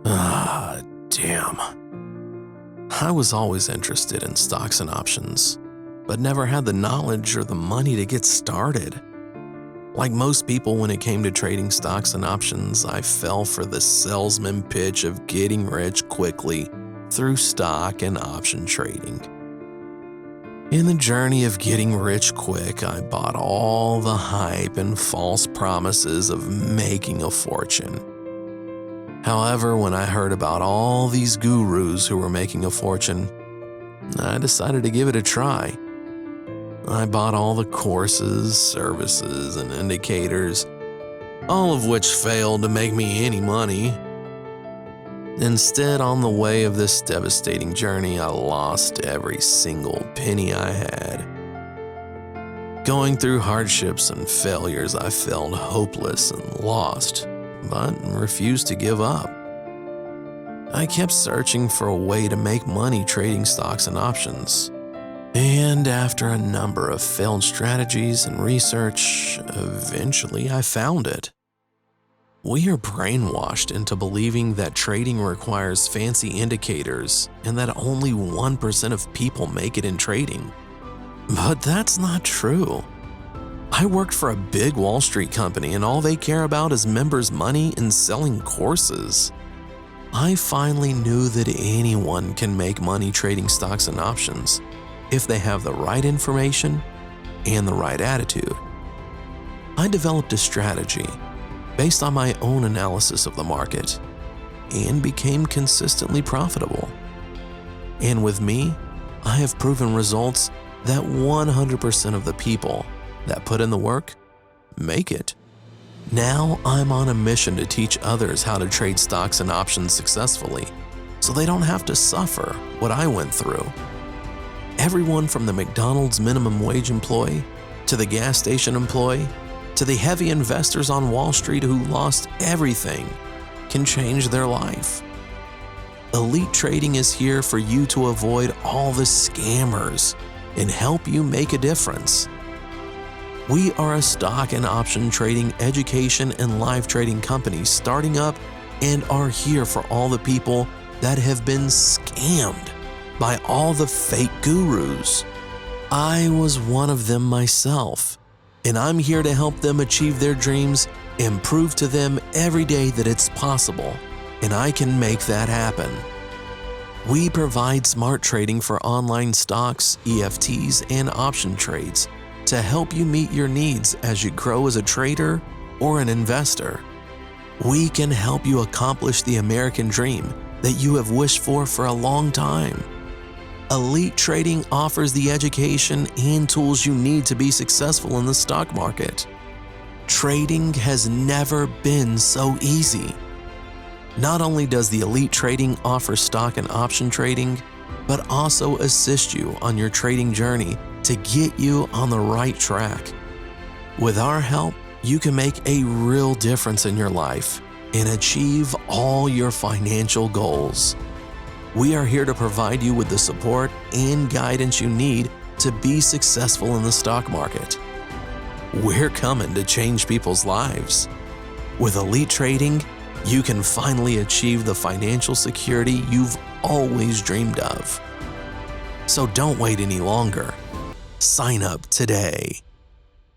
Ah, damn. I was always interested in stocks and options, but never had the knowledge or the money to get started. Like most people, when it came to trading stocks and options, I fell for the salesman pitch of getting rich quickly through stock and option trading. In the journey of getting rich quick, I bought all the hype and false promises of making a fortune. However, when I heard about all these gurus who were making a fortune, I decided to give it a try. I bought all the courses, services, and indicators, all of which failed to make me any money. Instead, on the way of this devastating journey, I lost every single penny I had. Going through hardships and failures, I felt hopeless and lost, but refused to give up. I kept searching for a way to make money trading stocks and options. And after a number of failed strategies and research, eventually I found it. We are brainwashed into believing that trading requires fancy indicators and that only 1% of people make it in trading. But that's not true. I worked for a big Wall Street company and all they care about is members' money and selling courses. I finally knew that anyone can make money trading stocks and options if they have the right information and the right attitude. I developed a strategy based on my own analysis of the market and became consistently profitable. And with me, I have proven results that 100% of the people that put in the work make it. Now I'm on a mission to teach others how to trade stocks and options successfully so they don't have to suffer what I went through. Everyone from the McDonald's minimum wage employee to the gas station employee to the heavy investors on Wall Street who lost everything can change their life. Elite Trading is here for you to avoid all the scammers and help you make a difference. We are a stock and option trading, education, and live trading company starting up and are here for all the people that have been scammed by all the fake gurus. I was one of them myself, and I'm here to help them achieve their dreams and prove to them every day that it's possible, and I can make that happen. We provide smart trading for online stocks, EFTs, and option trades to help you meet your needs as you grow as a trader or an investor. We can help you accomplish the American dream that you have wished for a long time. Elite Trading offers the education and tools you need to be successful in the stock market. Trading has never been so easy. Not only does the Elite Trading offer stock and option trading, but also assist you on your trading journey to get you on the right track. With our help, you can make a real difference in your life and achieve all your financial goals. We are here to provide you with the support and guidance you need to be successful in the stock market. We're coming to change people's lives. With Elite Trading, you can finally achieve the financial security you've always dreamed of. So don't wait any longer. Sign up today.